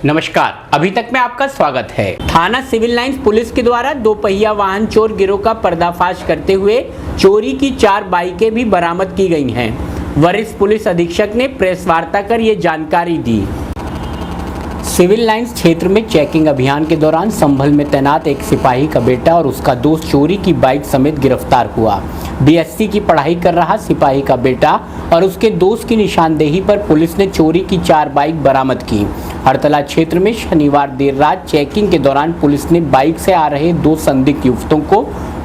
नमस्कार, अभी तक में आपका स्वागत है। थाना सिविल लाइंस पुलिस के द्वारा दोपहिया वाहन चोर गिरोह का पर्दाफाश करते हुए चोरी की 4 बाइकें भी बरामद की गई हैं। वरिष्ठ पुलिस अधीक्षक ने प्रेस वार्ता कर ये जानकारी दी। सिविल लाइंस क्षेत्र में चेकिंग अभियान के दौरान संभल में तैनात एक सिपाही का बेटा और उसका दोस्त चोरी की बाइक समेत गिरफ्तार हुआ। बीएससी की पढ़ाई कर रहा सिपाही का बेटा और उसके दोस्त की निशानदेही पर पुलिस ने चोरी की 4 बाइक बरामद की। हरतला क्षेत्र में शनिवार देर रात चेकिंग के दौरान पुलिस ने बाइक से आ रहे 2 संदिग्ध युवकों को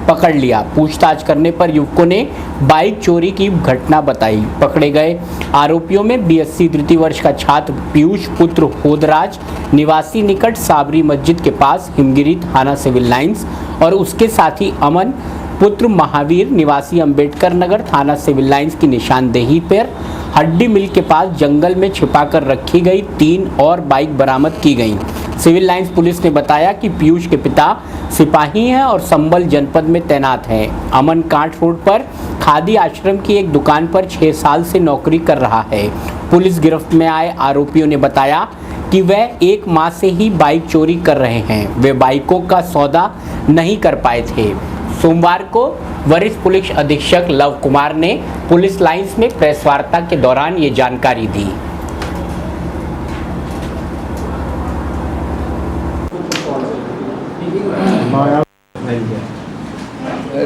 पकड़ लिया। पूछताछ करने पर युवकों ने बाइक चोरी की घटना बताई। पकड़े गए आरोपियों में बीएससी तृतीय वर्ष का छात्र पीयूष पुत्र होदराज निवासी निकट साबरी मस्जिद के पास हिमगिरी थाना सिविल लाइंस और उसके साथी अमन पुत्र महावीर निवासी अंबेडकर नगर थाना सिविल लाइंस की निशानदेही पर हड्डी मिल के पास जंगल में छिपाकर रखी गई 3 और बाइक बरामद की गई। सिविल लाइंस पुलिस ने बताया कि पीयूष के पिता सिपाही हैं और संभल जनपद में तैनात हैं। अमन कांट रोड पर खादी आश्रम की एक दुकान पर 6 साल से नौकरी कर रहा है। पुलिस गिरफ्त में आए आरोपियों ने बताया कि वह 1 माह से ही बाइक चोरी कर रहे हैं। वे बाइकों का सौदा नहीं कर पाए थे। सोमवार को वरिष्ठ पुलिस अधीक्षक लव कुमार ने पुलिस लाइंस में प्रेस वार्ता के दौरान ये जानकारी दी।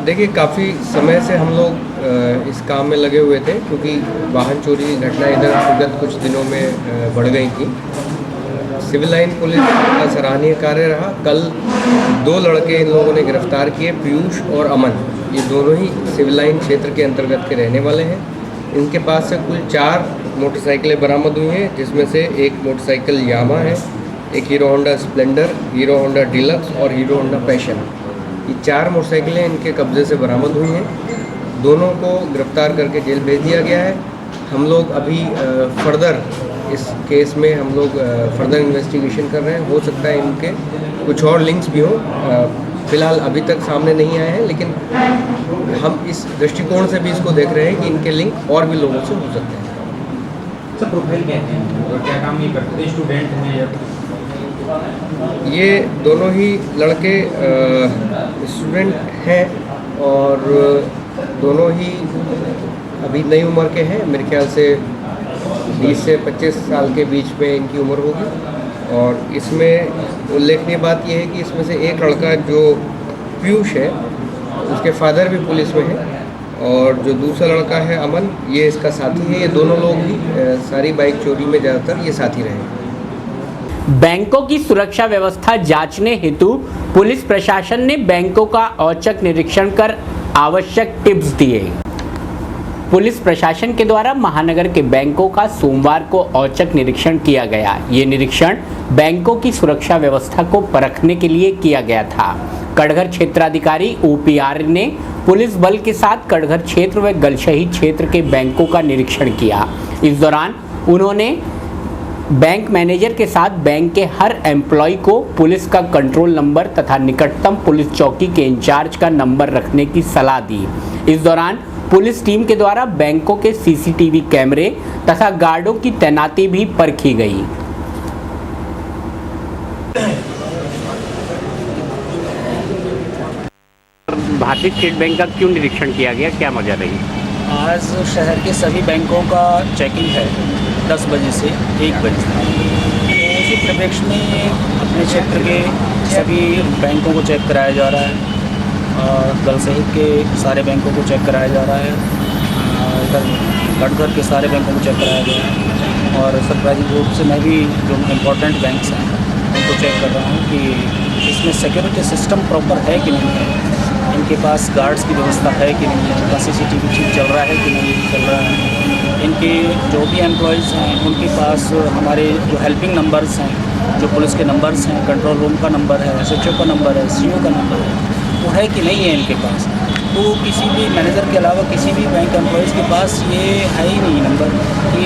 देखिए, काफ़ी समय से हम लोग इस काम में लगे हुए थे, क्योंकि वाहन चोरी की घटना इधर विगत कुछ दिनों में बढ़ गई थी। सिविल लाइन पुलिस का सराहनीय कार्य रहा। कल 2 लड़के इन लोगों ने गिरफ्तार किए, पीयूष और अमन। ये दोनों ही सिविल लाइन क्षेत्र के अंतर्गत के रहने वाले हैं। इनके पास से कुल 4 मोटरसाइकिलें बरामद हुई हैं, जिसमें से एक मोटरसाइकिल यामा है, एक hero Honda Splendor, hero Honda deluxe और हीरो होंडा पैशन। ये 4 मोटरसाइकिलें इनके कब्जे से बरामद हुई हैं। दोनों को गिरफ्तार करके जेल भेज दिया गया है। हम लोग अभी फर्दर इस केस में हम लोग फर्दर इन्वेस्टिगेशन कर रहे हैं। हो सकता है इनके कुछ और लिंक्स भी हों, फिलहाल अभी तक सामने नहीं आए हैं, लेकिन हम इस दृष्टिकोण से भी इसको देख रहे हैं कि इनके लिंक और भी लोगों से हो सकते हैं। सर, प्रोफाइल क्या है और क्या काम ये करते हैं? स्टूडेंट हैं या? ये दोनों ही लड़के स्टूडेंट हैं और दोनों ही अभी नई उम्र के हैं। मेरे ख्याल से 20 से 25 साल के बीच में इनकी उम्र होगी। और इसमें उल्लेखनीय बात यह है कि इसमें से एक लड़का जो पीयूष है, उसके फादर भी पुलिस में है, और जो दूसरा लड़का है अमन, ये इसका साथी है। ये दोनों लोग भी सारी बाइक चोरी में ज़्यादातर ये साथी रहे। बैंकों की सुरक्षा व्यवस्था जांचने हेतु पुलिस प्रशासन ने बैंकों का औचक निरीक्षण कर आवश्यक टिप्स दिए। पुलिस प्रशासन के द्वारा महानगर के बैंकों का सोमवार को औचक निरीक्षण किया गया। ये निरीक्षण बैंकों की सुरक्षा व्यवस्था को परखने के लिए किया गया था। कटघर क्षेत्राधिकारी OPR ने पुलिस बल के साथ कटघर क्षेत्र व गलशही क्षेत्र के बैंकों का निरीक्षण किया। इस दौरान उन्होंने बैंक मैनेजर के साथ बैंक के हर एम्प्लॉय को पुलिस का कंट्रोल नंबर तथा निकटतम पुलिस चौकी के इंचार्ज का नंबर रखने की सलाह दी। इस दौरान पुलिस टीम के द्वारा बैंकों के CCTV कैमरे तथा गार्डों की तैनाती भी परखी गई। भारतीय स्टेट बैंक का क्यों निरीक्षण किया गया, क्या वजह रही? आज शहर के सभी बैंकों का चेकिंग है 10 बजे से 1 बजे तक। तो उसी परिप्रेक्ष्य में अपने क्षेत्र के सभी बैंकों को चेक कराया जा रहा है और गल सहित के सारे बैंकों को चेक कराया जा रहा है। इधर कटघर के सारे बैंकों को चेक कराया गया है और सरप्राइजिंग रूप से मैं भी जो इम्पोर्टेंट बैंक्स हैं उनको चेक कर रहा हूँ कि इसमें सिक्योरिटी सिस्टम प्रॉपर है कि नहीं है, इनके पास गार्ड्स की व्यवस्था है कि नहीं है, इनका CCTV ठीक चल रहा है कि नहीं चल रहा है, इनके जो भी एम्प्लॉयज़ हैं उनके पास हमारे जो हेल्पिंग नंबर्स हैं, जो पुलिस के नंबर्स हैं, कंट्रोल रूम का नंबर है, SHO का नंबर है, CO का नंबर है, वो है कि नहीं है इनके पास। तो किसी भी मैनेजर के अलावा किसी भी बैंक एम्प्लॉयज़ के पास ये है ही नहीं नंबर कि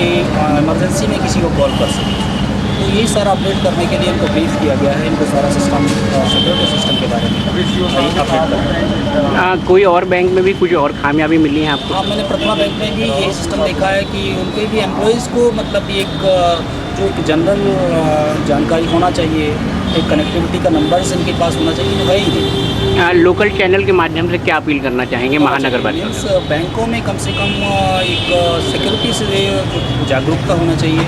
इमरजेंसी में किसी को कॉल कर सके। तो यही सारा अपडेट करने के लिए इनको ब्रीफ किया गया है, इनको सारा सिस्टम सिक्योरिटी सिस्टम के बारे में अपडेट। कोई और बैंक में भी कुछ और खामियाबी मिली है आपको? हाँ, मैंने प्रथमा बैंक में भी यही सिस्टम देखा है कि उनके भी एम्प्लॉयज़ को मतलब एक जो एक जनरल जानकारी होना चाहिए, एक कनेक्टिविटी का नंबर्स इनके पास होना चाहिए, है ही नहीं। लोकल चैनल के माध्यम से क्या अपील करना चाहेंगे महानगर पालिका? मीन्स बैंकों में कम से कम एक सिक्योरिटी से जागरूकता होना चाहिए,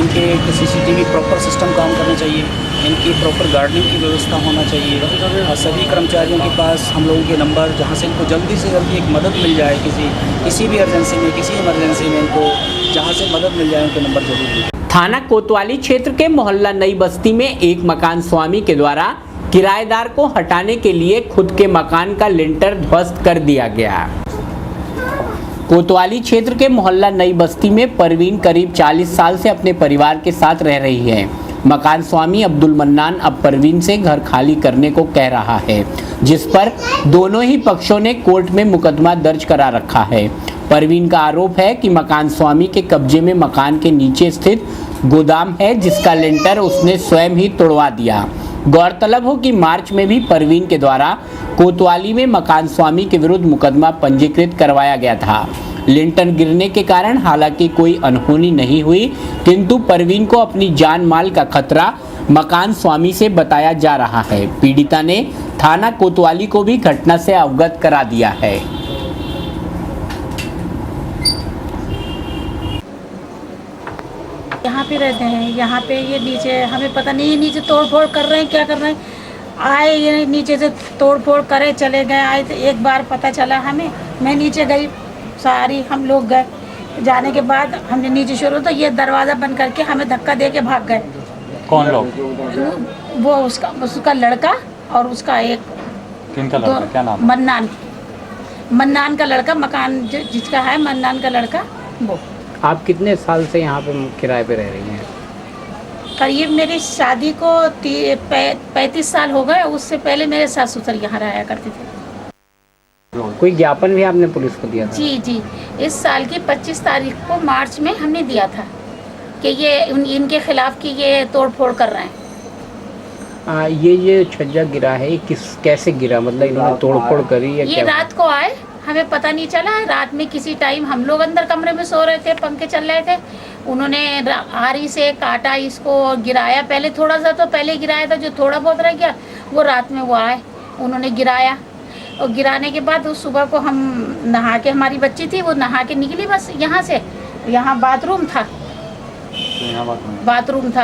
इनके एक CCTV प्रॉपर सिस्टम काम करना चाहिए, इनकी प्रॉपर गार्डनिंग की व्यवस्था होना चाहिए और सभी कर्मचारियों के पास हम लोगों के नंबर, जहाँ से इनको जल्दी से जल्दी एक मदद मिल जाए, किसी भी अर्जेंसी में, किसी इमरजेंसी में इनको जहाँ से मदद मिल जाए उनके नंबर जरूर दें। थाना कोतवाली क्षेत्र के मोहल्ला नई बस्ती में एक मकान स्वामी के द्वारा किराएदार को हटाने के लिए खुद के मकान का लिंटर ध्वस्त कर दिया गया। कोतवाली क्षेत्र के मोहल्ला नई बस्ती में परवीन करीब 40 साल से अपने परिवार के साथ रह रही है। मकान स्वामी अब्दुल मन्नान अब परवीन से घर खाली करने को कह रहा है, जिस पर दोनों ही पक्षों ने कोर्ट में मुकदमा दर्ज करा रखा है। परवीन का आरोप है कि मकान स्वामी के कब्जे में मकान के नीचे स्थित गोदाम है, जिसका लिंटर उसने स्वयं ही तोड़वा दिया। गौरतलब हो कि मार्च में भी परवीन के द्वारा कोतवाली में मकान स्वामी के विरुद्ध मुकदमा पंजीकृत करवाया गया था। लिंटर गिरने के कारण हालांकि कोई अनहोनी नहीं हुई, किंतु परवीन को अपनी जान माल का खतरा मकान स्वामी से बताया जा रहा है। पीड़िता ने थाना कोतवाली को भी घटना से अवगत करा दिया है। यहाँ पे रहते हैं, यहाँ पे ये नीचे हमें पता नहीं है, नीचे तोड़ फोड़ कर रहे हैं, क्या कर रहे हैं। आए ये नीचे से तोड़ फोड़ करे चले गए। आए तो एक बार पता चला हमें, मैं नीचे गई, सारी हम लोग गए, जाने के बाद हमने नीचे शुरू तो ये दरवाज़ा बंद करके हमें धक्का दे के भाग गए। कौन लोग? वो उसका लड़का और उसका एक किनका लड़का, क्या नाम? मन्नान का लड़का, मकान जिसका है मन्नान का लड़का। वो आप कितने साल से यहाँ पे किराए पे रह रही हैं? करीब मेरी शादी को 35 साल हो गए। उससे पहले मेरे सास ससुर यहाँ रहा करते थे। कोई ज्ञापन भी आपने पुलिस को दिया था? जी, इस साल की 25 तारीख को मार्च में हमने दिया था कि ये इनके खिलाफ कि ये तोड़ फोड़ कर रहे हैं। ये छज्जा गिरा है, कैसे गिरा? मतलब इन्होंने तोड़ फोड़ करी या ये क्या? रात को आए, हमें पता नहीं चला। रात में किसी टाइम हम लोग अंदर कमरे में सो रहे थे, पंखे चल रहे थे, उन्होंने आरी से काटा इसको, गिराया। पहले थोड़ा सा तो पहले गिराया था, जो थोड़ा बहुत रह गया वो रात में वो आए, उन्होंने गिराया। और गिराने के बाद उस सुबह को हम नहा के, हमारी बच्ची थी वो नहा के निकली बस यहाँ से, यहाँ बाथरूम था,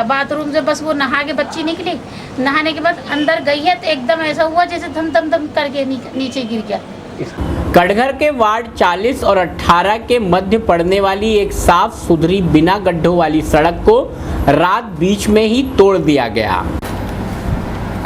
बाथरूम से बस वो नहा के बच्ची निकली। नहाने के बाद अंदर गई है तो एकदम ऐसा हुआ जैसे धम धम धम करके नीचे गिर गया। कटघर के वार्ड 40 और 18 के मध्य पड़ने वाली एक साफ सुथरी बिना गड्ढों वाली सड़क को रात बीच में ही तोड़ दिया गया।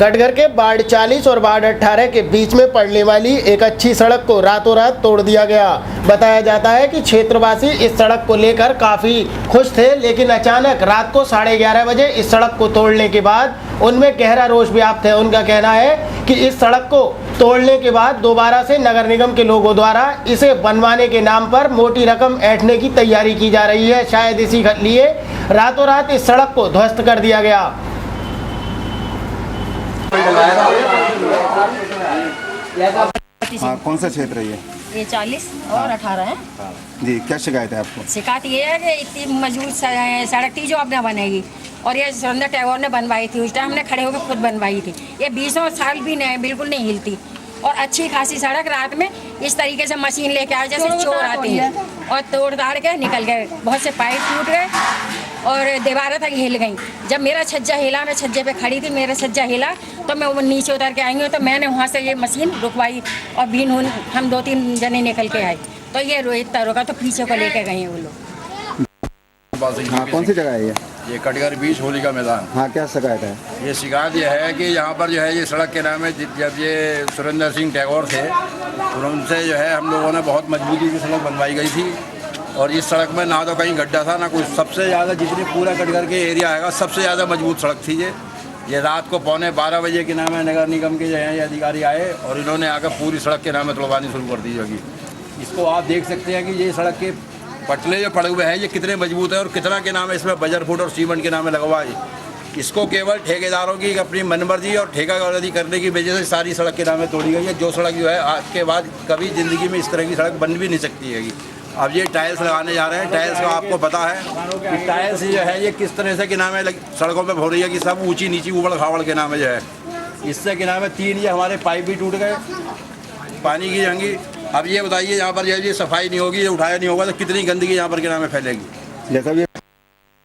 कटघर के वार्ड 40 और वार्ड 18 के बीच में पड़ने वाली एक अच्छी सड़क को रातों रात तोड़ दिया गया। बताया जाता है कि क्षेत्रवासी इस सड़क को लेकर काफ़ी खुश थे, लेकिन अचानक रात को 11:30 बजे इस सड़क को तोड़ने के बाद उनमें गहरा रोष व्याप्त है। उनका कहना है कि इस सड़क को तोड़ने के बाद दोबारा से नगर निगम के लोगों द्वारा इसे बनवाने के नाम पर मोटी रकम ऐंठने की तैयारी की जा रही है। शायद इसी लिए रातों रात इस सड़क को ध्वस्त कर दिया गया। हाँ, कौन सा क्षेत्र है ये 40 और 18 है जी। क्या शिकायत है आपको? शिकायत ये है कि इतनी मजबूत सड़क थी जो आपने बनाई, और ये सुरेंद्र टैगोर ने बनवाई थी, उस टाइम हमने खड़े होकर खुद बनवाई थी। ये 20 साल भी नहीं, बिल्कुल नहीं हिलती, और अच्छी खासी सड़क। रात में इस तरीके से मशीन लेके आए जैसे चोर आते हैं और तोड़ ताड़ के निकल गए। बहुत से पाइप टूट गए और दीवारें तक हिल गई। जब मेरा छज्जा हिला, मैं छज्जे पे खड़ी थी, मेरा छज्जा हिला तो मैं वो नीचे उतर के आई हूँ, तो मैंने वहाँ से ये मशीन रुकवाई और बीन हम 2-3 जने निकल के आए, तो ये रोहित रोका तो पीछे को लेके गए हैं वो लोग। हाँ, कौन सी जगह है ये कटघर बीच होली का मैदान। हाँ, क्या शिकायत है? ये शिकायत ये है कि यहाँ पर जो है ये सड़क के नाम है, जब ये सुरेंद्र सिंह टैगोर थे तो उनसे जो है हम लोगों ने बहुत मजबूती की सड़क बनवाई गई थी, और इस सड़क में ना तो कहीं गड्ढा था ना कुछ। सबसे ज़्यादा जितनी पूरा कटघर के एरिया आएगा सबसे ज़्यादा मजबूत सड़क थी ये रात को 11:15 बजे के नाम है नगर निगम के जो है ये अधिकारी आए और इन्होंने आकर पूरी सड़क के नाम में तोड़वानी शुरू कर दी होगी। इसको आप देख सकते हैं कि ये सड़क के पटले जो पड़े हुए हैं ये कितने मजबूत है और कितना के नाम है इसमें बजर फुट और सीमेंट के नाम में लगवा है। इसको केवल ठेकेदारों की अपनी मनमर्जी और ठेकादारी करने की वजह से सारी सड़क के नाम में तोड़ी गई है। जो सड़क जो है आज के बाद कभी ज़िंदगी में इस तरह की सड़क बन भी नहीं सकती है। अब ये टाइल्स लगाने जा रहे हैं। टाइल्स का आपको पता है कि टाइल्स जो है ये किस तरह से के नाम है सड़कों पे हो रही है कि सब ऊंची नीची उबड़ खाबड़ के नाम है जो है। इससे के नाम है 3 ये हमारे पाइप भी टूट गए, पानी की जंगी। अब ये बताइए यहाँ पर ये सफाई नहीं होगी, ये उठाया नहीं होगा तो कितनी गंदगी यहाँ पर के नाम है फैलेगी। जैसा भी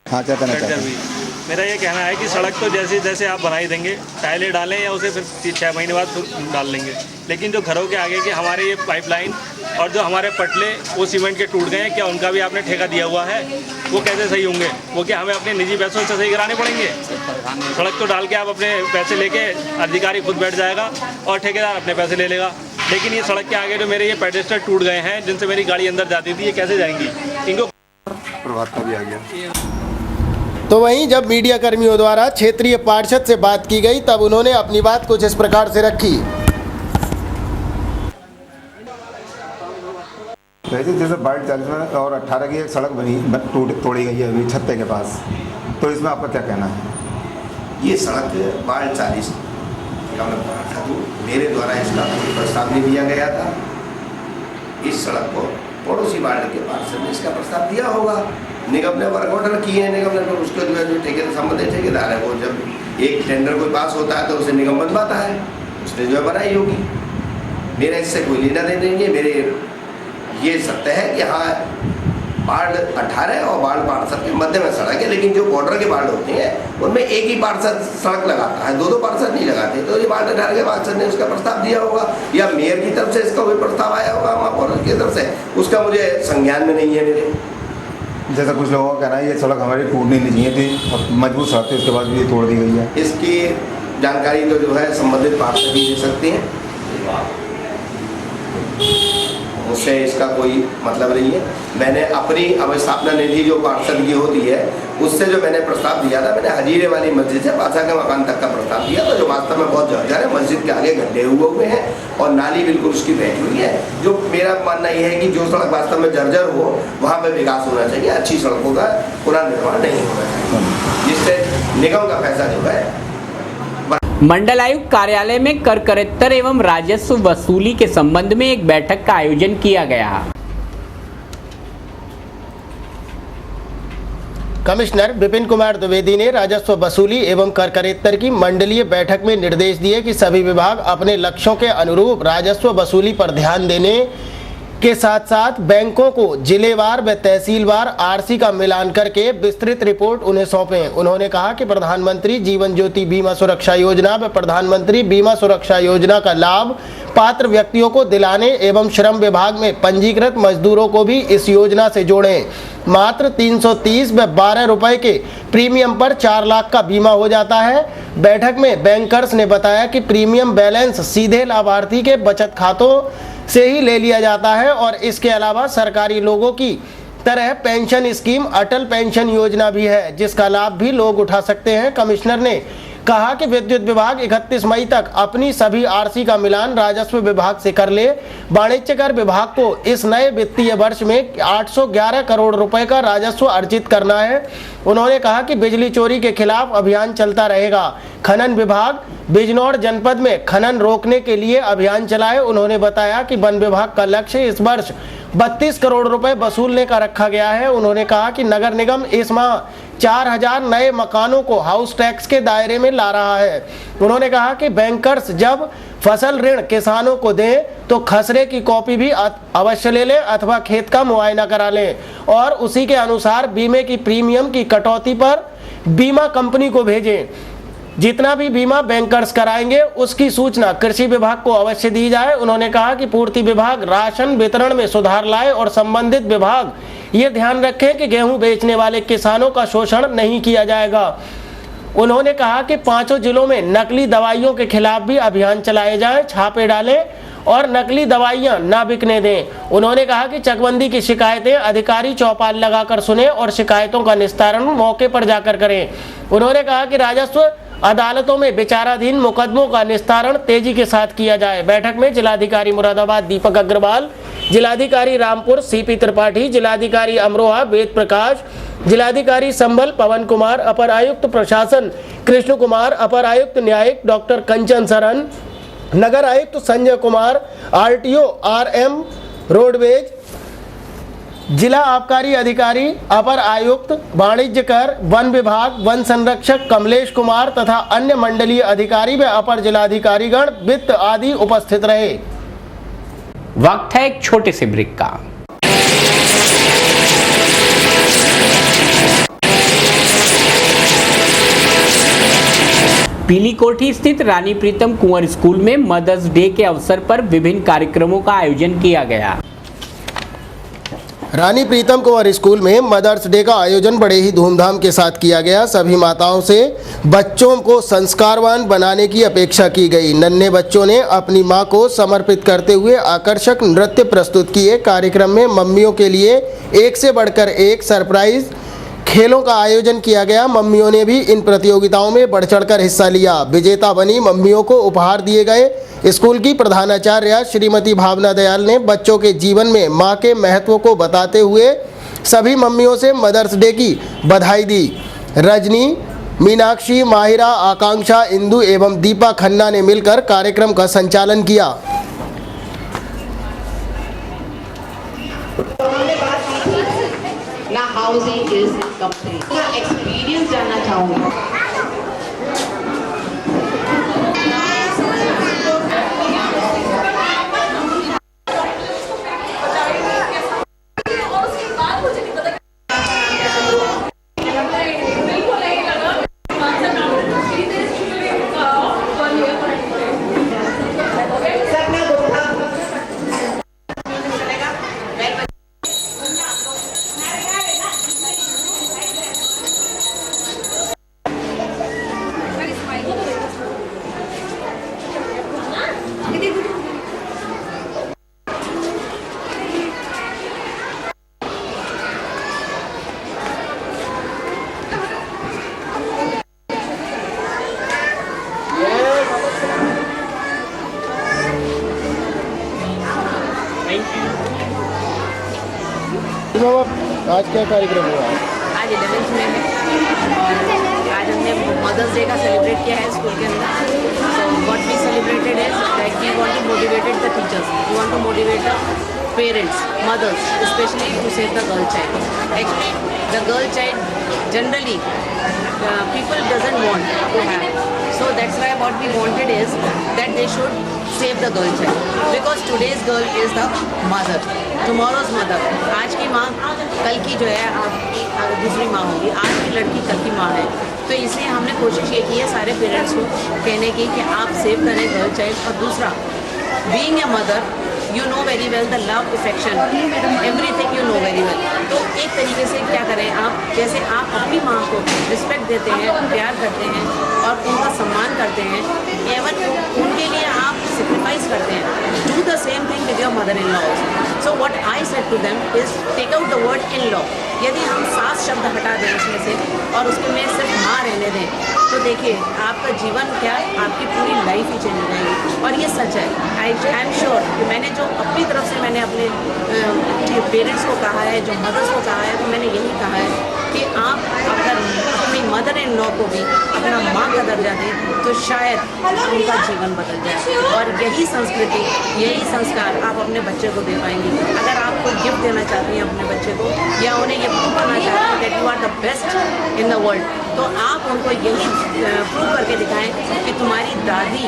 हाँ क्या कहना चाहते हैं? मेरा ये कहना है कि सड़क तो जैसे जैसे आप बनाई देंगे, टाइलें डालें या उसे फिर 6 महीने बाद फिर डाल लेंगे, लेकिन जो घरों के आगे के हमारे ये पाइपलाइन और जो हमारे पटले वो सीमेंट के टूट गए हैं, क्या उनका भी आपने ठेका दिया हुआ है? वो कैसे सही होंगे? वो क्या हमें अपने निजी पैसों से सही कराने पड़ेंगे? सड़क तो डाल के आप अपने पैसे लेके अधिकारी खुद बैठ जाएगा और ठेकेदार अपने पैसे ले लेगा, लेकिन ये सड़क के आगे जो मेरे ये पेडेस्टर टूट गए हैं जिनसे मेरी गाड़ी अंदर जाती थी, ये कैसे जाएंगी? इनको प्रभात का भी आ गया। तो वहीं जब मीडिया कर्मियों द्वारा क्षेत्रीय पार्षद से बात की गई तब उन्होंने अपनी बात कुछ इस प्रकार से रखी। वैसे जैसे 42 में और 18 की एक सड़क तोड़ी गई है अभी छत्ते के पास, तो इसमें आपका क्या कहना है? ये सड़क 42 मेरे द्वारा इसका कोई प्रस्ताव नहीं दिया गया था। इस सड़क को पड़ोसी वार्ड के पार्षद ने इसका प्रस्ताव दिया होगा, निगम ने वर्क ऑर्डर किए हैं, निगम ने तो उसके जो ठेकेदार संबंधित ठेकेदार है वो जब एक टेंडर कोई पास होता है तो उसे निगम बनवाता है, उसने जो है बनाई होगी। मेरा इससे कोई लेना देना नहीं है। मेरे ये सत्य है कि हाँ वार्ड 18 और वार्ड पार्षद के मध्य में सड़क है, लेकिन जो बॉर्डर के वार्ड होते हैं उनमें एक ही पार्षद सड़क लगाता है, 2 पार्षद नहीं लगाते। तो ये वार्ड 18 के पार्षद ने उसका प्रस्ताव दिया होगा या मेयर की तरफ से इसका कोई प्रस्ताव आया होगा महापौर की तरफ से, उसका मुझे संज्ञान में नहीं है मेरे। जैसा कुछ लोगों का कहना है ये सड़क हमारी टूटनी नहीं चाहिए थी, अब मजबूत सड़क थी उसके बाद भी ये तोड़ दी गई है। इसकी जानकारी तो जो है संबंधित पार्षद ही दे सकते हैं, उससे इसका कोई मतलब नहीं है। मैंने अपनी अवस्थापना निधि जो पार्षद की होती है उससे जो मैंने प्रस्ताव दिया था, मैंने हजीरे वाली मस्जिद से पाछा के मकान तक का प्रस्ताव दिया था, जो वास्तव में बहुत जर्जर है। मस्जिद के आगे गड्ढे हुए हैं और नाली बिल्कुल उसकी बह हुई है। जो मेरा मानना यह है कि जो सड़क वास्तव में जर्जर हो वहाँ पर विकास होना चाहिए, अच्छी सड़कों का पुनर्निर्माण नहीं होना चाहिए, जिससे निगम का पैसा जो है। मंडलायुक्त कार्यालय में कर करेत्तर एवं राजस्व वसूली के संबंध में एक बैठक का आयोजन किया गया। कमिश्नर विपिन कुमार द्विवेदी ने राजस्व वसूली एवं कर करेत्तर की मंडलीय बैठक में निर्देश दिए कि सभी विभाग अपने लक्ष्यों के अनुरूप राजस्व वसूली पर ध्यान देने के साथ साथ बैंकों को जिलेवार व तहसीलवार आरसी का मिलान करके विस्तृत रिपोर्ट उन्हें सौंपें। उन्होंने कहा कि प्रधानमंत्री जीवन ज्योति बीमा सुरक्षा योजना व प्रधानमंत्री बीमा सुरक्षा योजना का लाभ पात्र व्यक्तियों को दिलाने एवं श्रम विभाग में पंजीकृत मजदूरों को भी इस योजना से जोड़ें। मात्र 330 व 12 रुपए के प्रीमियम पर 4 लाख का बीमा हो जाता है। बैठक में बैंकर्स ने बताया कि प्रीमियम बैलेंस सीधे लाभार्थी के बचत खातों से ही ले लिया जाता है और इसके अलावा सरकारी लोगों की तरह पेंशन स्कीम अटल पेंशन योजना भी है, जिसका लाभ भी लोग उठा सकते हैं। कमिश्नर ने कहा कि विद्युत विभाग 31 मई तक अपनी सभी आरसी का मिलान राजस्व विभाग से कर ले। वाणिज्य कर विभाग को इस नए वित्तीय वर्ष में 811 करोड़ रुपए का राजस्व अर्जित करना है। उन्होंने कहा कि बिजली चोरी के खिलाफ अभियान चलता रहेगा। खनन विभाग बिजनौर जनपद में खनन रोकने के लिए अभियान चलाए। उन्होंने बताया कि वन विभाग का लक्ष्य इस वर्ष 32 करोड़ रुपए वसूलने का रखा गया है। उन्होंने कहा कि नगर निगम इस माह 4000 नए मकानों को हाउस टैक्स के दायरे में ला रहा है। उन्होंने कहा कि बैंकर्स जब फसल ऋण किसानों को दें तो खसरे की कॉपी भी अवश्य ले लें अथवा खेत का मुआयना करा लें और उसी के अनुसार बीमे की प्रीमियम की कटौती पर बीमा कंपनी को भेजें। जितना भी बीमा बैंकर्स कराएंगे उसकी सूचना कृषि विभाग को अवश्य दी जाए। उन्होंने कहा कि पूर्ति विभाग राशन वितरण में सुधार लाए और संबंधित विभाग ये ध्यान रखें कि गेहूं बेचने वाले किसानों का शोषण नहीं किया जाएगा। उन्होंने कहा कि 5 जिलों में नकली दवाइयों के खिलाफ भी अभियान चलाए जाएं, छापे डालें और नकली दवाइयां ना बिकने दें। उन्होंने कहा कि चकबंदी की शिकायतें अधिकारी चौपाल लगाकर सुने और शिकायतों का निस्तारण मौके पर जाकर करें। उन्होंने कहा कि राजस्व अदालतों में विचाराधीन मुकदमों का निस्तारण तेजी के साथ किया जाए। बैठक में जिलाधिकारी मुरादाबाद दीपक अग्रवाल, जिलाधिकारी रामपुर सीपी त्रिपाठी, जिलाधिकारी अमरोहा वेद प्रकाश, जिलाधिकारी संभल पवन कुमार, अपर आयुक्त प्रशासन कृष्ण कुमार, अपर आयुक्त न्यायिक डॉक्टर कंचन सरन, नगर आयुक्त Sanjay Kumar, RTO RM roadways जिला आबकारी अधिकारी, अपर आयुक्त, वाणिज्य कर, वन विभाग, वन संरक्षक कमलेश कुमार तथा अन्य मंडलीय अधिकारी व अपर जिलाधिकारीगण, वित्त आदि उपस्थित रहे। वक्त है एक छोटे से ब्रेक का। पीली कोठी स्थित रानी प्रीतम कुंवर स्कूल में मदर्स डे के अवसर पर विभिन्न कार्यक्रमों का आयोजन किया गया। रानी प्रीतम कुंवर स्कूल में मदर्स डे का आयोजन बड़े ही धूमधाम के साथ किया गया। सभी माताओं से बच्चों को संस्कारवान बनाने की अपेक्षा की गई। नन्हे बच्चों ने अपनी मां को समर्पित करते हुए आकर्षक नृत्य प्रस्तुत किए। कार्यक्रम में मम्मियों के लिए एक से बढ़कर एक सरप्राइज खेलों का आयोजन किया गया। मम्मियों ने भी इन प्रतियोगिताओं में बढ़ चढ़कर हिस्सा लिया। विजेता बनी मम्मियों को उपहार दिए गए। स्कूल की प्रधानाचार्य श्रीमती भावना दयाल ने बच्चों के जीवन में मां के महत्व को बताते हुए सभी मम्मियों से मदर्स डे की बधाई दी। रजनी, मीनाक्षी, माहिरा, आकांक्षा, इंदु एवं दीपा खन्ना ने मिलकर कार्यक्रम का संचालन किया। ना हाउसिंग इज कंप्लीट। ना एक्सपीरियंस जानना चाहूँगा। आज क्या कार्यक्रम हुआ? आज 11th में है और आज हमने मदर्स डे का सेलिब्रेट किया है स्कूल के अंदर। So what we celebrated is that we want to motivated the teachers, we want to motivate the parents, mothers, especially to save the girl child. Actually, the girl child generally people doesn't want to have. So that's why what we wanted is that they should save the girl child because today's girl is the mother, tomorrow's mother. आज की माँ कल की जो है आपकी दूसरी माँ होगी, आज की लड़की कल की माँ है। तो इसलिए हमने कोशिश ये की है सारे पेरेंट्स को कहने की कि आप सेव करें गर्ल चाइल्ड। और दूसरा, being a mother you know very well the love, affection, everything you know very well. तो एक तरीके से क्या करें आप, जैसे आप अपनी माँ को रिस्पेक्ट देते हैं, प्यार करते हैं और उनका सम्मान करते हैं, एवं उनके लिए आप सेक्रीफाइस करते हैं, do the same thing with your mother in law. So what I said to them is take out the word in law. यदि हम सास शब्द हटा दें उसमें से और उसके में सिर्फ माँ रहने दें, तो देखिए आपका जीवन क्या, आपकी पूरी लाइफ ही चली जाएगी। और ये सच है। आई एम श्योर कि मैंने जो अपनी तरफ से मैंने अपने पेरेंट्स को कहा है, जो मदर्स को कहा है, तो मैंने यही कहा है कि आप अगर अपनी मदर इन लॉ को भी अपना माँ का दर्जा दें तो शायद उनका जीवन बदल जाए। और यही संस्कृति, यही संस्कार आप अपने बच्चे को दे पाएंगी। अगर आप कोई गिफ्ट देना चाहती हैं अपने बच्चे को या उन्हें ये प्रूव करना चाहते हैं that you are the best in the world, तो आप उनको यही प्रूव करके दिखाएं कि तुम्हारी दादी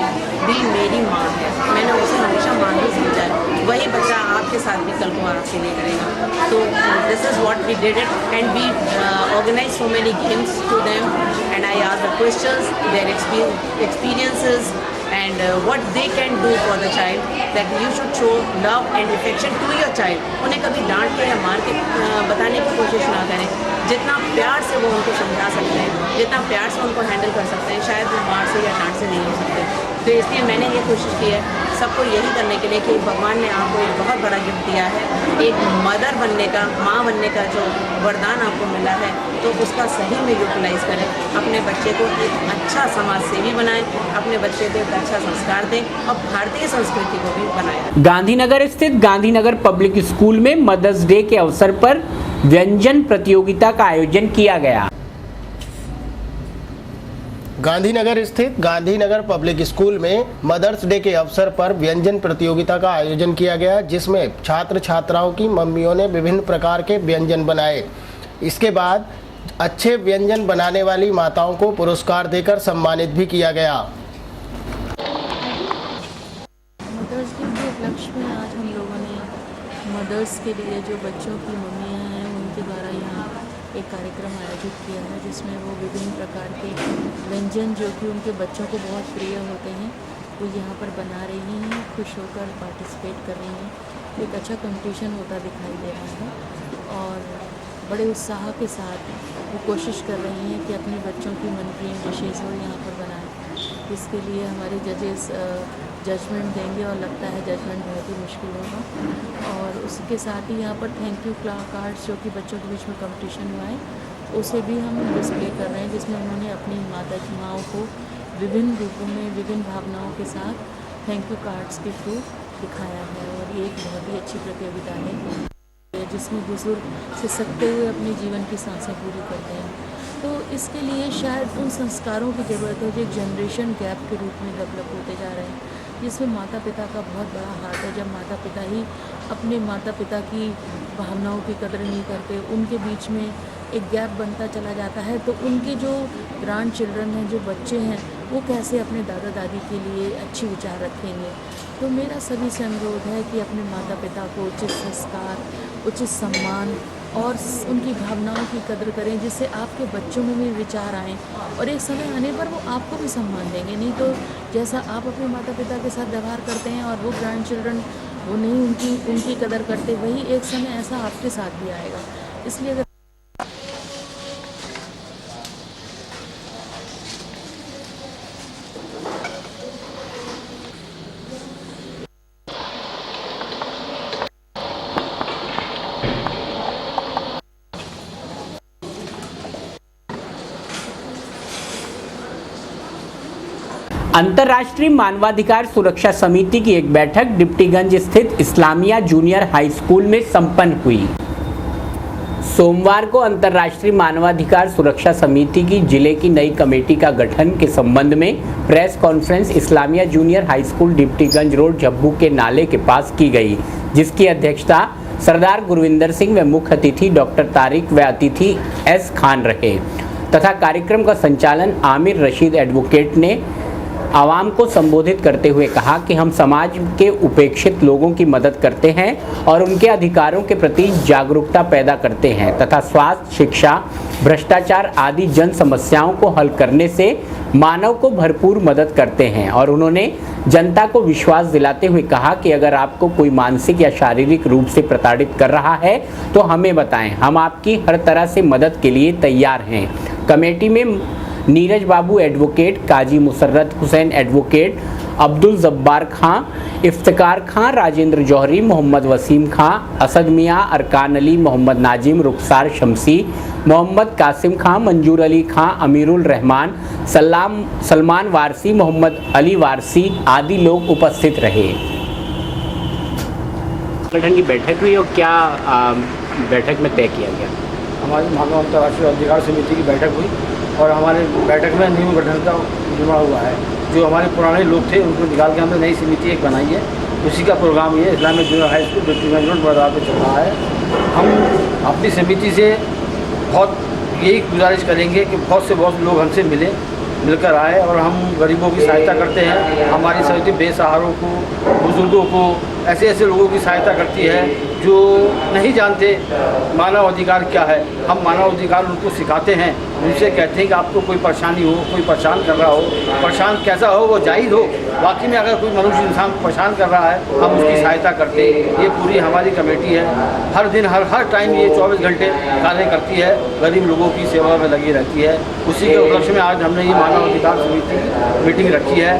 भी मेरी माँ है, मैंने उसे हमेशा माँ ही समझा है। वही बच्चा आपके साथ भी कल को आपके लिए करेगा। तो this is what we did it and we organized so many games to them and I asked the questions, their experiences and what they can do for the child, that you should show love and affection to your child. उन्हें कभी डांट के या मार के बताने की कोशिश ना करें। जितना प्यार से वो उनको समझा सकते हैं, जितना प्यार से उनको हैंडल कर सकते हैं, शायद वो मार से या डांट से नहीं हो सकते। तो इसलिए मैंने ये कोशिश की है सबको यही करने के लिए कि भगवान ने आपको एक बहुत बड़ा गिफ्ट दिया है, एक मदर बनने का, माँ बनने का जो वरदान आपको मिला है, तो उसका सही में यूटिलाइज़ करें। अपने बच्चे को एक अच्छा समाज सेवी बनाएं, अपने बच्चे को एक अच्छा संस्कार दें और भारतीय संस्कृति को भी बनाएं। गांधीनगर स्थित गांधीनगर पब्लिक स्कूल में मदर्स डे के अवसर पर व्यंजन प्रतियोगिता का आयोजन किया गया। गांधीनगर स्थित गांधीनगर पब्लिक स्कूल में मदर्स डे के अवसर पर व्यंजन प्रतियोगिता का आयोजन किया गया, जिसमें छात्र छात्राओं की मम्मियों ने विभिन्न प्रकार के व्यंजन बनाए। इसके बाद अच्छे व्यंजन बनाने वाली माताओं को पुरस्कार देकर सम्मानित भी किया गया। मदर्स डे के उपलक्ष्य में आज हम लोगों ने मदर्स के लिए जो बच्चों की मम्मियाँ हैं उनके द्वारा यहाँ एक कार्यक्रम आयोजित किया है, जिसमें वो विभिन्न प्रकार के व्यंजन जो कि उनके बच्चों को बहुत प्रिय होते हैं वो यहाँ पर बना रही हैं, खुश होकर पार्टिसिपेट कर रही हैं। एक अच्छा कंपटीशन होता दिखाई दे रहा है और बड़े उत्साह के साथ वो कोशिश कर रही हैं कि अपने बच्चों की मनप्रिय डिशेज़ वो यहाँ पर बनाएं। इसके लिए हमारे जजेस जजमेंट देंगे और लगता है जजमेंट बहुत ही मुश्किल होगा। और उसके साथ ही यहाँ पर थैंक यू कार्ड्स जो कि बच्चों के बीच में कंपटीशन हुआ है उसे भी हम डिस्प्ले कर रहे हैं, जिसमें उन्होंने अपनी माताओं को विभिन्न रूपों में विभिन्न भावनाओं के साथ थैंक यू कार्ड्स के थ्रू दिखाया है। और ये एक बहुत ही अच्छी प्रतियोगिता है जिसमें बुजुर्ग सिसकते हुए अपने जीवन की सांसें पूरी करते हैं। तो इसके लिए शायद उन संस्कारों की ज़रूरत है जो एक जनरेशन गैप के रूप में डेवलप होते जा रहे हैं, जिसमें माता पिता का बहुत बड़ा हाथ है। जब माता पिता ही अपने माता पिता की भावनाओं की कदर नहीं करते, उनके बीच में एक गैप बनता चला जाता है, तो उनके जो ग्रैंड चिल्ड्रन हैं, जो बच्चे हैं, वो कैसे अपने दादा दादी के लिए अच्छे विचार रखेंगे। तो मेरा सभी से अनुरोध है कि अपने माता पिता को उचित संस्कार, उचित सम्मान और उनकी भावनाओं की कदर करें, जिससे आपके बच्चों में भी विचार आएँ और एक समय आने पर वो आपको भी सम्मान देंगे। नहीं तो जैसा आप अपने माता पिता के साथ व्यवहार करते हैं और वो ग्रैंड चिल्ड्रन वो नहीं उनकी कदर करते, वही एक समय ऐसा आपके साथ भी आएगा। इसलिए अगर अंतर्राष्ट्रीय मानवाधिकार सुरक्षा समिति की एक बैठक डिप्टीगंज स्थित इस्लामिया जूनियर हाई स्कूल में संपन्न हुई। सोमवार को अंतर्राष्ट्रीय मानवाधिकार सुरक्षा समिति की जिले की नई कमेटी का गठन के संबंध में press conference Islamia junior high school Deputyganj road झब्बू के नाले के पास की गई, जिसकी अध्यक्षता सरदार गुरविंदर सिंह व मुख्य अतिथि डॉक्टर तारिक व अतिथि एस खान रहे तथा कार्यक्रम का संचालन आमिर रशीद एडवोकेट ने आवाम को संबोधित करते हुए कहा कि हम समाज के उपेक्षित लोगों की मदद करते हैं और उनके अधिकारों के प्रति जागरूकता पैदा करते हैं तथा स्वास्थ्य, शिक्षा, भ्रष्टाचार आदि जन समस्याओं को हल करने से मानव को भरपूर मदद करते हैं। और उन्होंने जनता को विश्वास दिलाते हुए कहा कि अगर आपको कोई मानसिक या शारीरिक रूप से प्रताड़ित कर रहा है तो हमें बताएं, हम आपकी हर तरह से मदद के लिए तैयार हैं। कमेटी में नीरज बाबू एडवोकेट, काजी मुसर्रत हुसैन एडवोकेट, अब्दुल जब्बार खां, इफ्तिकार खां, राजेंद्र जौहरी, मोहम्मद वसीम खां, असद मियां, अरकान अली, मोहम्मद नाजिम, रुखसार शमसी, मोहम्मद कासिम खां, मंजूर अली खां, अमीरुल रहमान, सलमान वारसी, मोहम्मद अली वारसी आदि लोग उपस्थित रहे। संगठन की बैठक हुई और क्या बैठक में तय किया गया? हमारी मानव अंतर्राष्ट्रीय अधिकार समिति की बैठक हुई और हमारे बैठक में नियम गठन का जुड़ा हुआ है। जो हमारे पुराने लोग थे उनको निकाल के हमने नई समिति एक बनाई है, उसी का प्रोग्राम ये Islamia junior high school Deputyganj road Baroda पे चल रहा है। हम अपनी समिति से बहुत यही गुजारिश करेंगे कि बहुत से बहुत लोग हमसे मिलकर आए और हम गरीबों की सहायता करते हैं। हमारी समिति बेसहारों को, बुजुर्गों को, ऐसे लोगों की सहायता करती है जो नहीं जानते मानव अधिकार क्या है। हम मानव अधिकार उनको सिखाते हैं, उनसे कहते हैं कि आपको कोई परेशानी हो, कोई परेशान कर रहा हो, परेशान कैसा हो वो जायज़ हो, वाकई में अगर कोई मनुष्य इंसान को परेशान कर रहा है हम उसकी सहायता करते हैं। ये पूरी हमारी कमेटी है, हर दिन हर टाइम ये 24 घंटे कार्य करती है, गरीब लोगों की सेवा में लगी रहती है। उसी के उपलक्ष्य में आज हमने ये मानव अधिकार समिति मीटिंग रखी है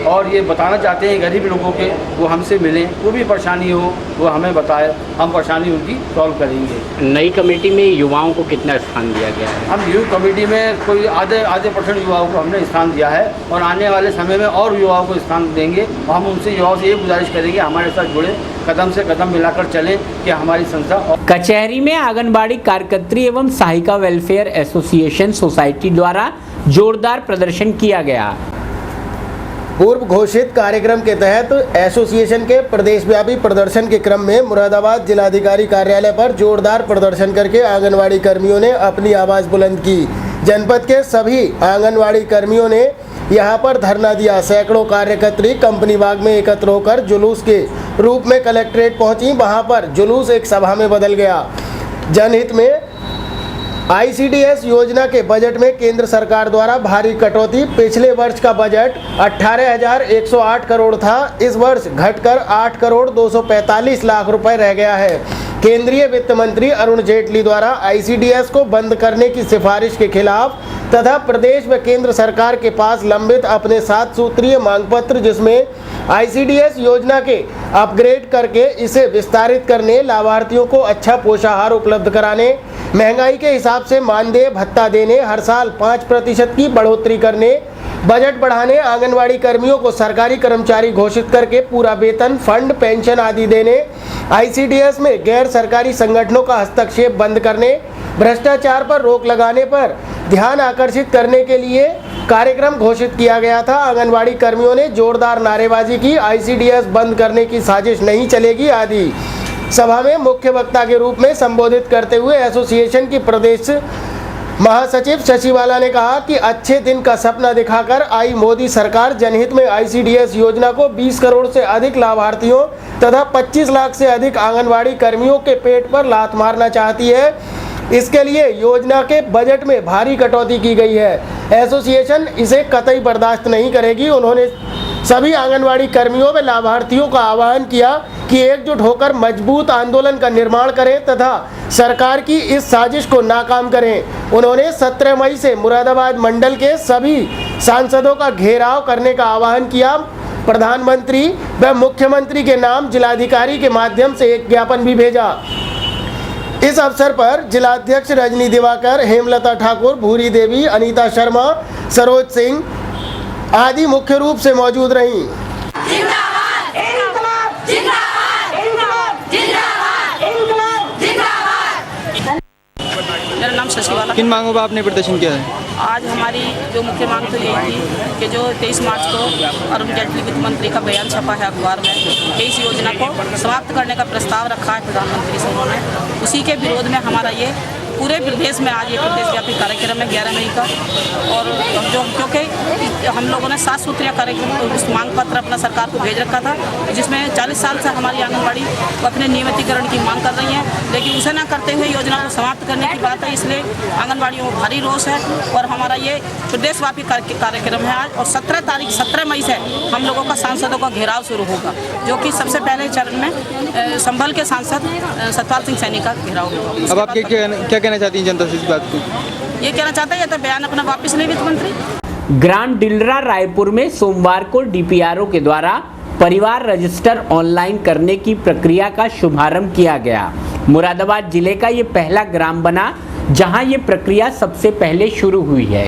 और ये बताना चाहते हैं गरीब लोगों के वो हमसे मिलें, वो भी परेशानी हो वो हमें बताए, हम परेशानी उनकी सॉल्व करेंगे। नई कमेटी में युवाओं को कितना स्थान दिया गया है? हम युवा कमेटी में कोई आधे % युवाओं को हमने स्थान दिया है और आने वाले समय में और युवाओं को स्थान देंगे। और हम उनसे युवाओं से ये गुजारिश करेंगे हमारे साथ जुड़े, कदम से कदम मिलाकर चलें कि हमारी संस्था। कचहरी में आंगनबाड़ी कार्यकर्त्री एवं सहायिका वेलफेयर एसोसिएशन सोसाइटी द्वारा जोरदार प्रदर्शन किया गया। पूर्व घोषित कार्यक्रम के तहत एसोसिएशन के प्रदेशव्यापी प्रदर्शन के क्रम में मुरादाबाद जिलाधिकारी कार्यालय पर जोरदार प्रदर्शन करके आंगनवाड़ी कर्मियों ने अपनी आवाज़ बुलंद की। जनपद के सभी आंगनवाड़ी कर्मियों ने यहां पर धरना दिया। सैकड़ों कार्यकर्त्री कंपनी बाग में एकत्र होकर जुलूस के रूप में कलेक्ट्रेट पहुंची। वहां पर जुलूस एक सभा में बदल गया। जनहित में ICDS योजना के बजट में केंद्र सरकार द्वारा भारी कटौती। पिछले वर्ष का बजट 18,108 करोड़ था, इस वर्ष घटकर 8,245 लाख रुपए रह गया है। केंद्रीय वित्त मंत्री अरुण जेटली द्वारा ICDS को बंद करने की सिफारिश के खिलाफ तथा प्रदेश व केंद्र सरकार के पास लंबित अपने 7 सूत्रीय मांग पत्र, जिसमें ICDS योजना के अपग्रेड करके इसे विस्तारित करने, लाभार्थियों को अच्छा पोषाहार उपलब्ध कराने, महंगाई के हिसाब से मानदेय भत्ता देने, हर साल 5% की बढ़ोतरी करने, बजट बढ़ाने, आंगनवाड़ी कर्मियों को सरकारी कर्मचारी घोषित करके पूरा वेतन, फंड, पेंशन आदि देने, ICDS में गैर सरकारी संगठनों का हस्तक्षेप बंद करने, भ्रष्टाचार पर रोक लगाने पर ध्यान आकर्षित करने के लिए कार्यक्रम घोषित किया गया था। आंगनवाड़ी कर्मियों ने जोरदार नारेबाजी की। ICDS बंद करने की साजिश नहीं चलेगी आदि। सभा में मुख्य वक्ता के रूप में संबोधित करते हुए एसोसिएशन की प्रदेश महासचिव शशि बाला ने कहा कि अच्छे दिन का सपना दिखाकर आई मोदी सरकार जनहित में ICDS योजना को 20 करोड़ से अधिक लाभार्थियों तथा 25 लाख से अधिक आंगनवाड़ी कर्मियों के पेट पर लात मारना चाहती है। इसके लिए योजना के बजट में भारी कटौती की गई है। एसोसिएशन इसे कतई बर्दाश्त नहीं करेगी। उन्होंने सभी आंगनवाड़ी कर्मियों व लाभार्थियों का आह्वान किया कि एकजुट होकर मजबूत आंदोलन का निर्माण करें तथा सरकार की इस साजिश को नाकाम करें। उन्होंने 17 मई से मुरादाबाद मंडल के सभी सांसदों का घेराव करने का आह्वान किया। प्रधानमंत्री व मुख्यमंत्री के नाम जिलाधिकारी के माध्यम से एक ज्ञापन भी भेजा। इस अवसर पर जिलाध्यक्ष रजनी दिवाकर, हेमलता ठाकुर, भूरी देवी, अनीता शर्मा, सरोज सिंह आदि मुख्य रूप से मौजूद रहीं। मेरा नाम शशि बाला। किन मांगों पर आपने प्रदर्शन किया है? आज हमारी जो मुख्य मांग तो यही थी कि जो 23 मार्च को अरुण जेटली वित्त मंत्री का बयान छपा है अखबार में कि इस योजना को समाप्त करने का प्रस्ताव रखा है प्रधानमंत्री से उन्होंने, उसी के विरोध में हमारा ये पूरे प्रदेश में आज ये प्रदेशव्यापी कार्यक्रम है 11 मई का। और जो क्योंकि हम लोगों ने 7 सूत्रीय कार्यक्रम उस मांग पत्र अपना सरकार को भेज रखा था, जिसमें 40 साल से हमारी आंगनबाड़ी अपने नियमितीकरण की मांग कर रही है, लेकिन उसे न करते हुए योजना को समाप्त करने की बात है। इसलिए आंगनबाड़ियों में भारी रोष है और हमारा ये प्रदेशव्यापी कार्यक्रम है आज। और 17 मई से हम लोगों का सांसदों का घेराव शुरू होगा, जो कि सबसे पहले चरण में संभल के सांसद सतपाल सिंह सैनी का घेराव होगा। अब आप क्या कहना चाहती हैं जनता से इस बात को? ये कहना चाहते हैं तो बयान अपना वापस ले वित्त मंत्री। ग्राम डिलरा रायपुर में सोमवार को DPRO के द्वारा परिवार रजिस्टर ऑनलाइन करने की प्रक्रिया का शुभारंभ किया गया। मुरादाबाद जिले का ये पहला ग्राम बना जहां ये प्रक्रिया सबसे पहले शुरू हुई है।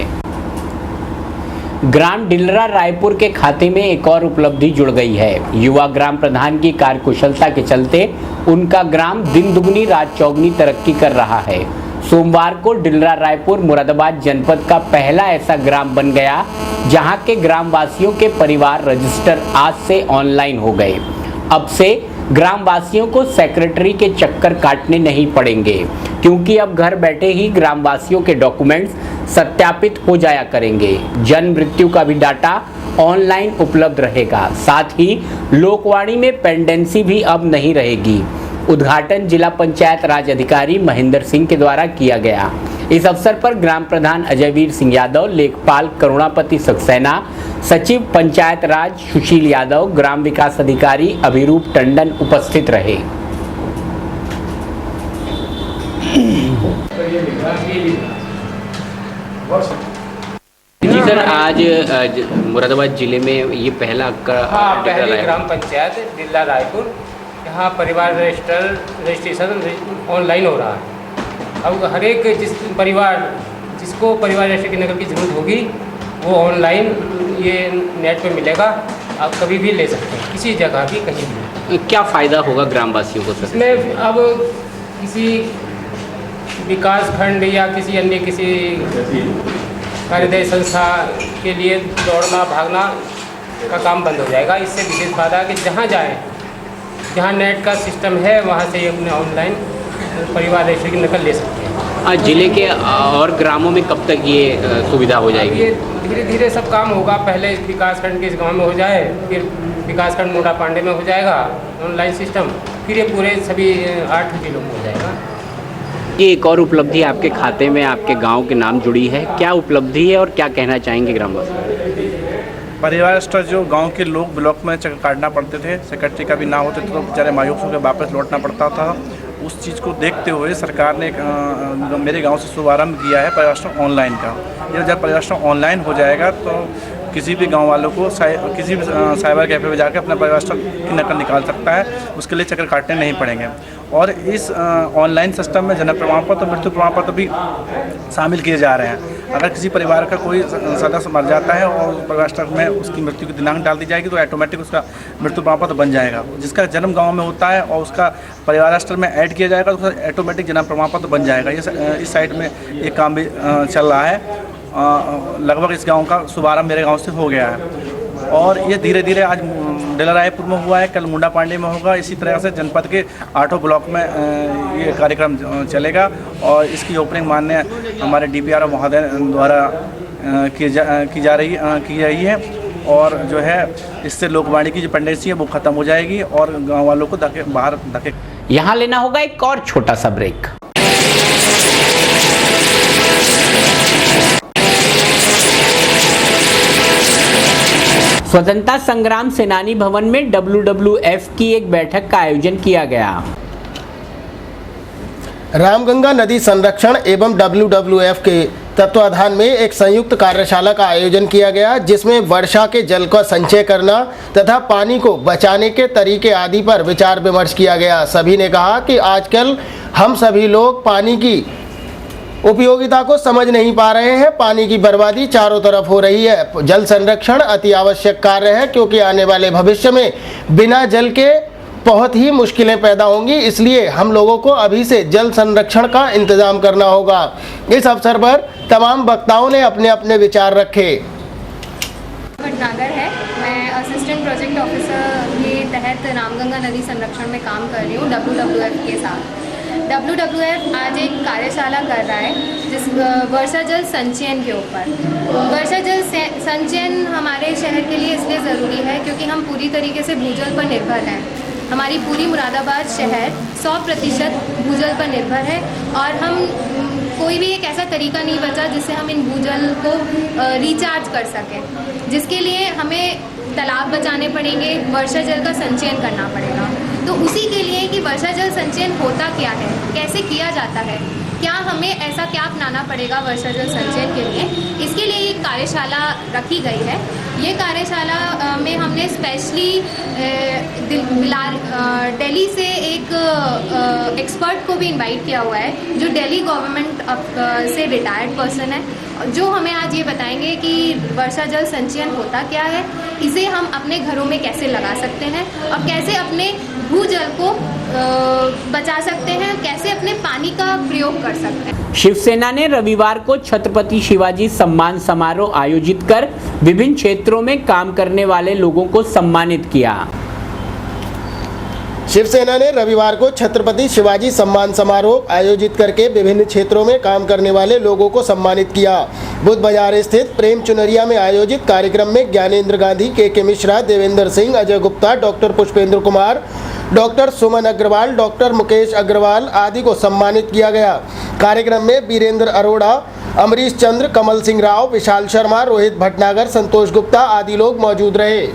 ग्राम डिलरा रायपुर के खाते में एक और उपलब्धि जुड़ गई है। युवा ग्राम प्रधान की कार्यकुशलता के चलते उनका ग्राम दिन दुगनी रात चौगनी तरक्की कर रहा है। सोमवार को डिलरा रायपुर मुरादाबाद जनपद का पहला ऐसा ग्राम बन गया जहां के ग्रामवासियों के परिवार रजिस्टर आज से ऑनलाइन हो गए। अब से ग्रामवासियों को सेक्रेटरी के चक्कर काटने नहीं पड़ेंगे, क्योंकि अब घर बैठे ही ग्रामवासियों के डॉक्यूमेंट्स सत्यापित हो जाया करेंगे। जन्म मृत्यु का भी डाटा ऑनलाइन उपलब्ध रहेगा। साथ ही लोकवाणी में पेंडेंसी भी अब नहीं रहेगी। उद्घाटन जिला पंचायत राज अधिकारी महेंद्र सिंह के द्वारा किया गया। इस अवसर पर ग्राम प्रधान अजयवीर सिंह यादव, लेखपाल करुणापति सक्सेना, सचिव पंचायत राज सुशील यादव, ग्राम विकास अधिकारी अभिरूप टंडन उपस्थित रहे। जी सर, आज मुरादाबाद जिले में ये पहला ग्राम पंचायत डिलरा रायपुर, यहाँ परिवार रजिस्ट्रेशन ऑनलाइन हो रहा है। अब हर एक जिसको परिवार रजिस्ट्रेशन नकल की ज़रूरत होगी वो ऑनलाइन ये नेट पे मिलेगा। आप कभी भी ले सकते हैं, किसी जगह भी, कहीं भी। क्या फ़ायदा होगा ग्रामवासियों को सर? इसमें अब किसी विकास खंड या किसी अन्य किसी कार्यदायी संस्था के लिए दौड़ना भागना का काम बंद हो जाएगा। इससे विशेष फायदा है कि जहाँ जाएँ, जहाँ नेट का सिस्टम है वहाँ से अपने ऑनलाइन परिवार रजिस्ट्री की नकल ले सकते हैं। जिले के और ग्रामों में कब तक ये सुविधा हो जाएगी? ये धीरे धीरे सब काम होगा। पहले विकासखंड के इस गाँव में हो जाए, फिर विकासखंड मोटा पांडे में हो जाएगा ऑनलाइन सिस्टम, फिर ये पूरे सभी 8 जिलों में हो जाएगा। ये एक और उपलब्धि आपके खाते में आपके गांव के नाम जुड़ी है, क्या उपलब्धि है और क्या कहना चाहेंगे ग्रामवासी? परिवार स्तर जो गांव के लोग ब्लॉक में चक्कर काटना पड़ते थे, सेक्रेटरी का भी ना होते तो बेचारे मायूस होकर वापस लौटना पड़ता था। उस चीज़ को देखते हुए सरकार ने मेरे गांव से शुभारंभ किया है परिवार ऑनलाइन का। ये जब परिवार ऑनलाइन हो जाएगा तो किसी भी गांव वालों को किसी भी साइबर कैफे में जाकर अपना परिवार की नकल निकाल सकता है, उसके लिए चक्कर काटने नहीं पड़ेंगे। और इस ऑनलाइन सिस्टम में जन्म प्रमाण पत्र, मृत्यु प्रमाण पत्र भी शामिल किए जा रहे हैं। अगर किसी परिवार का कोई सदस्य मर जाता है और परिवार में उसकी मृत्यु की दिनांक डाल दी जाएगी तो ऑटोमेटिक उसका मृत्यु प्रमाण पत्र बन जाएगा। जिसका जन्म गांव में होता है और उसका परिवार स्तर में ऐड किया जाएगा तो उसका ऑटोमेटिक जन्म प्रमाण पत्र बन जाएगा। ये इस साइड में ये काम भी चल रहा है। लगभग इस गांव का शुभारंभ मेरे गांव से हो गया है और ये धीरे धीरे आज डेला रायपुर में हुआ है, कल मुंडा पांडे में होगा। इसी तरह से जनपद के 8 ब्लॉक में ये कार्यक्रम चलेगा और इसकी ओपनिंग माननीय हमारे DPRO महोदय द्वारा की रही है और जो है इससे लोकवाणी की जो पेंडेंसी है वो ख़त्म हो जाएगी और गाँव वालों को बाहर धके। यहाँ लेना होगा एक और छोटा सा ब्रेक। स्वतंत्रता संग्राम सेनानी भवन में WWF की एक बैठक का आयोजन किया गया। रामगंगा नदी संरक्षण एवं WWF के तत्वाधान में एक संयुक्त कार्यशाला का आयोजन किया गया, जिसमें वर्षा के जल का संचय करना तथा पानी को बचाने के तरीके आदि पर विचार विमर्श किया गया। सभी ने कहा कि आजकल हम सभी लोग पानी की उपयोगिता को समझ नहीं पा रहे हैं। पानी की बर्बादी चारों तरफ हो रही है। जल संरक्षण अति आवश्यक कार्य है क्योंकि आने वाले भविष्य में बिना जल के बहुत ही मुश्किलें पैदा होंगी, इसलिए हम लोगों को अभी से जल संरक्षण का इंतजाम करना होगा। इस अवसर पर तमाम वक्ताओं ने अपने अपने विचार रखे। भटनागर है, मैं असिस्टेंट प्रोजेक्ट ऑफिसर के तहत रामगंगा नदी संरक्षण में काम कर रही हूँ WWF के साथ। WWF आज एक कार्यशाला कर रहा है जिस वर्षा जल संचयन के ऊपर। वर्षा जल संचयन हमारे शहर के लिए इसलिए ज़रूरी है क्योंकि हम पूरी तरीके से भूजल पर निर्भर हैं। हमारी पूरी मुरादाबाद शहर 100% भूजल पर निर्भर है और हम कोई भी एक ऐसा तरीका नहीं बचा जिससे हम इन भूजल को रिचार्ज कर सकें, जिसके लिए हमें तालाब बचाने पड़ेंगे, वर्षा जल का संचयन करना पड़ेगा। तो उसी के लिए कि वर्षा जल संचयन होता क्या है, कैसे किया जाता है, क्या हमें ऐसा क्या अपनाना पड़ेगा वर्षा जल संचयन के लिए, इसके लिए एक कार्यशाला रखी गई है। ये कार्यशाला में हमने स्पेशली दिल्ली से एक एक्सपर्ट को भी इनवाइट किया हुआ है जो दिल्ली गवर्नमेंट से रिटायर्ड पर्सन है, जो हमें आज ये बताएंगे कि वर्षा जल संचयन होता क्या है, इसे हम अपने घरों में कैसे लगा सकते हैं और कैसे अपने भूजल को बचा सकते हैं, कैसे अपने पानी का प्रयोग कर सकते हैं। शिवसेना ने रविवार को छत्रपति शिवाजी सम्मान समारोह आयोजित कर विभिन्न क्षेत्रों में काम करने वाले लोगों को सम्मानित किया। शिवसेना ने रविवार को छत्रपति शिवाजी सम्मान समारोह आयोजित करके विभिन्न क्षेत्रों में काम करने वाले लोगों को सम्मानित किया। बुद्ध बाजार स्थित प्रेम चुनरिया में आयोजित कार्यक्रम में ज्ञानेंद्र गांधी, के मिश्रा, देवेंद्र सिंह, अजय गुप्ता, डॉक्टर पुष्पेंद्र कुमार, डॉक्टर सुमन अग्रवाल, डॉक्टर मुकेश अग्रवाल आदि को सम्मानित किया गया। कार्यक्रम में वीरेंद्र अरोड़ा, अमरीश चंद्र, कमल सिंह राव, विशाल शर्मा, रोहित भटनागर, संतोष गुप्ता आदि लोग मौजूद रहे।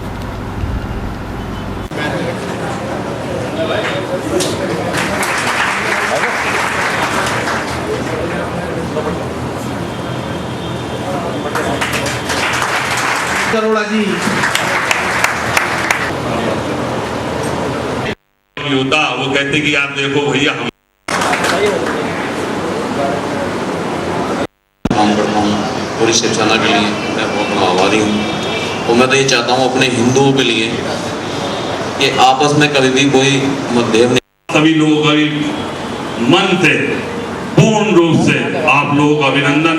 अरोड़ा जी योद्धा, वो कहते कि आप देखो भैया हम काम करता हूँ पूरी शिवसेना के लिए, मैं बहुत आभारी हूँ और मैं तो ये चाहता हूँ अपने हिंदुओं के लिए कि आपस में कभी भी कोई मतभेद नहीं। सभी लोगों का भी मन से पूर्ण रूप से आप लोगों का अभिनंदन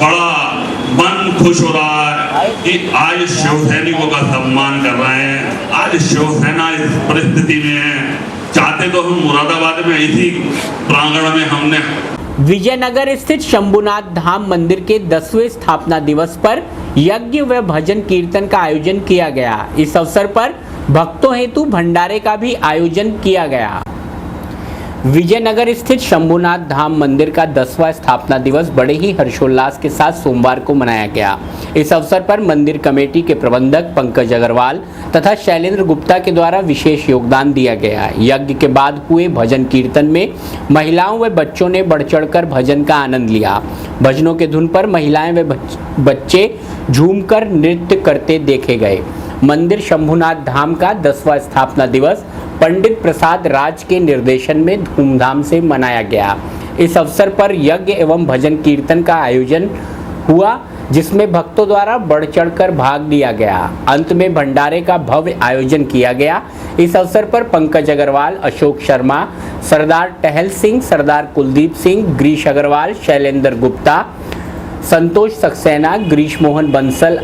बड़ा मन खुश हो रहा है कि आज शिव सैनिकों का सम्मान कर रहे हैं। आज शिवसेना इस परिस्थिति में है, चाहते तो हम मुरादाबाद में इसी प्रांगण में हमने विजयनगर स्थित शंभुनाथ धाम मंदिर के 10वें स्थापना दिवस पर यज्ञ व भजन कीर्तन का आयोजन किया गया। इस अवसर पर भक्तों हेतु भंडारे का भी आयोजन किया गया। विजयनगर स्थित शंभुनाथ धाम मंदिर का 10वां स्थापना दिवस बड़े ही हर्षोल्लास के साथ सोमवार को मनाया गया। इस अवसर पर मंदिर कमेटी के प्रबंधक पंकज अग्रवाल तथा शैलेंद्र गुप्ता के द्वारा विशेष योगदान दिया गया। यज्ञ के बाद हुए भजन कीर्तन में महिलाओं व बच्चों ने बढ़ चढ़कर भजन का आनंद लिया। भजनों के धुन पर महिलाएं व बच्चे झूमकर नृत्य करते देखे गए। मंदिर शंभुनाथ धाम का 10वां स्थापना दिवस पंडित प्रसाद राज के निर्देशन में धूमधाम से मनाया गया। इस अवसर पर यज्ञ एवं भजन कीर्तन का आयोजन हुआ, जिसमें भक्तों द्वारा बढ़ चढ़कर भाग लिया गया। अंत में भंडारे का भव्य आयोजन किया गया। इस अवसर पर पंकज अग्रवाल, अशोक शर्मा, सरदार टहल सिंह, सरदार कुलदीप सिंह, गिरीश अग्रवाल, शैलेंद्र गुप्ता, संतोष सक्सेना, गिरीश मोहन बंसल,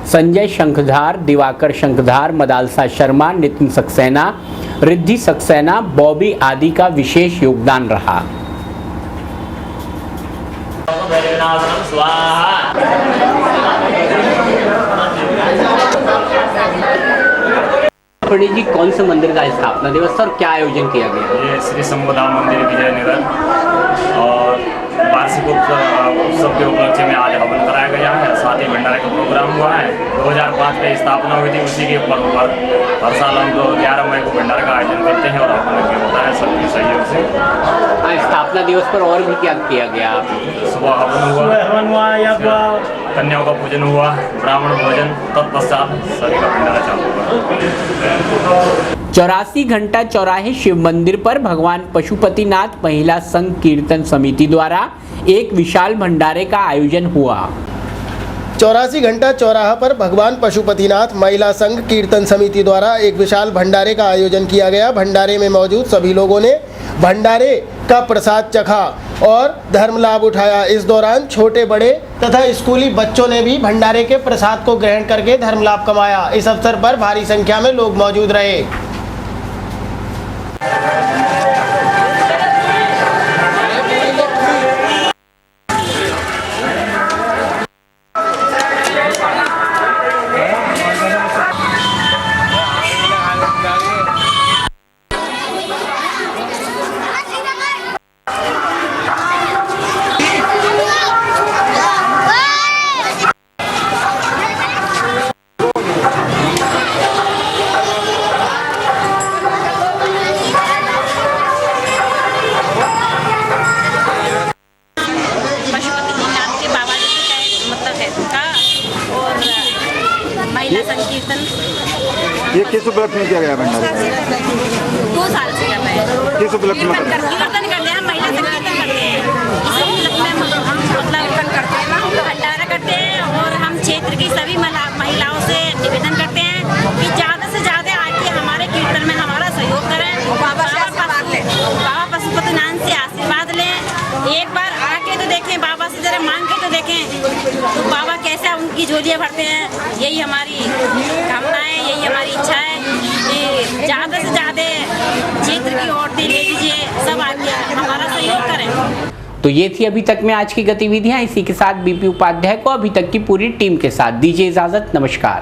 संजय शंखधार, दिवाकर शंखधार, मदालसा शर्मा, नितिन सक्सेना, रिद्धि सक्सेना, बॉबी आदि का विशेष योगदान रहा। पंडित जी, कौन से मंदिर का स्थापना दिवस था और क्या आयोजन किया गया? ये श्री शंभुधाम मंदिर विजयनगर और वार्षिक उत्सव के उपलक्ष्य में आज हवन कराया गया है। साथ ही भंडारे का प्रोग्राम हुआ है। 2005 में स्थापना हुई थी, उसी के पर्व पर हर साल हम लोग 11 मई को भंडारे का आयोजन करते हैं और हवन भी होता है सबके सहयोग से। स्थापना दिवस पर और भी क्या किया गया? सुबह हवन हुआ, कन्याओं का पूजन हुआ, ब्राह्मण भोजन, तत्पश्चात सभी का भंडारा चालू हुआ। 84 घंटा चौराहे शिव मंदिर पर भगवान पशुपतिनाथ महिला संघ कीर्तन समिति द्वारा एक विशाल भंडारे का आयोजन हुआ। 84 घंटा चौराहा पर भगवान पशुपतिनाथ महिला संघ कीर्तन समिति द्वारा एक विशाल भंडारे का आयोजन किया गया। भंडारे में मौजूद सभी लोगों ने भंडारे का प्रसाद चखा और धर्म लाभ उठाया। इस दौरान छोटे बड़े तथा स्कूली बच्चों ने भी भंडारे के प्रसाद को ग्रहण करके धर्म लाभ कमाया। इस अवसर पर भारी संख्या में लोग मौजूद रहे। ये किस उपलक्ष्य में किया गया भंडारा? 2 साल से कर रहे हैं। किस उपलक्ष्य में? कीर्तन करते हैं, महिला संकीर्तन करते हैं। इस उपलक्ष्य में हम कीर्तन करते हैं, भंडारा करते हैं और हम क्षेत्र की सभी महिलाओं से निवेदन करते हैं कि ज़्यादा से ज़्यादा आके हमारे कीर्तन में हमारा सहयोग करें। बाबा पशुपतिनाथ से आशीर्वाद लें। एक बार आके तो देखें, बाबा से जरा मांग के तो देखें तो बाबा कैसे उनकी झोलियाँ भरते हैं। यही हमारी कामना है, यही हमारी इच्छा है कि ज़्यादा से ज़्यादा क्षेत्र की औरतें ले लीजिए, सब आके हमारा सहयोग करें। तो ये थी अभी तक में आज की गतिविधियां। इसी के साथ बीपी उपाध्याय को अभी तक की पूरी टीम के साथ दीजिए इजाजत। नमस्कार।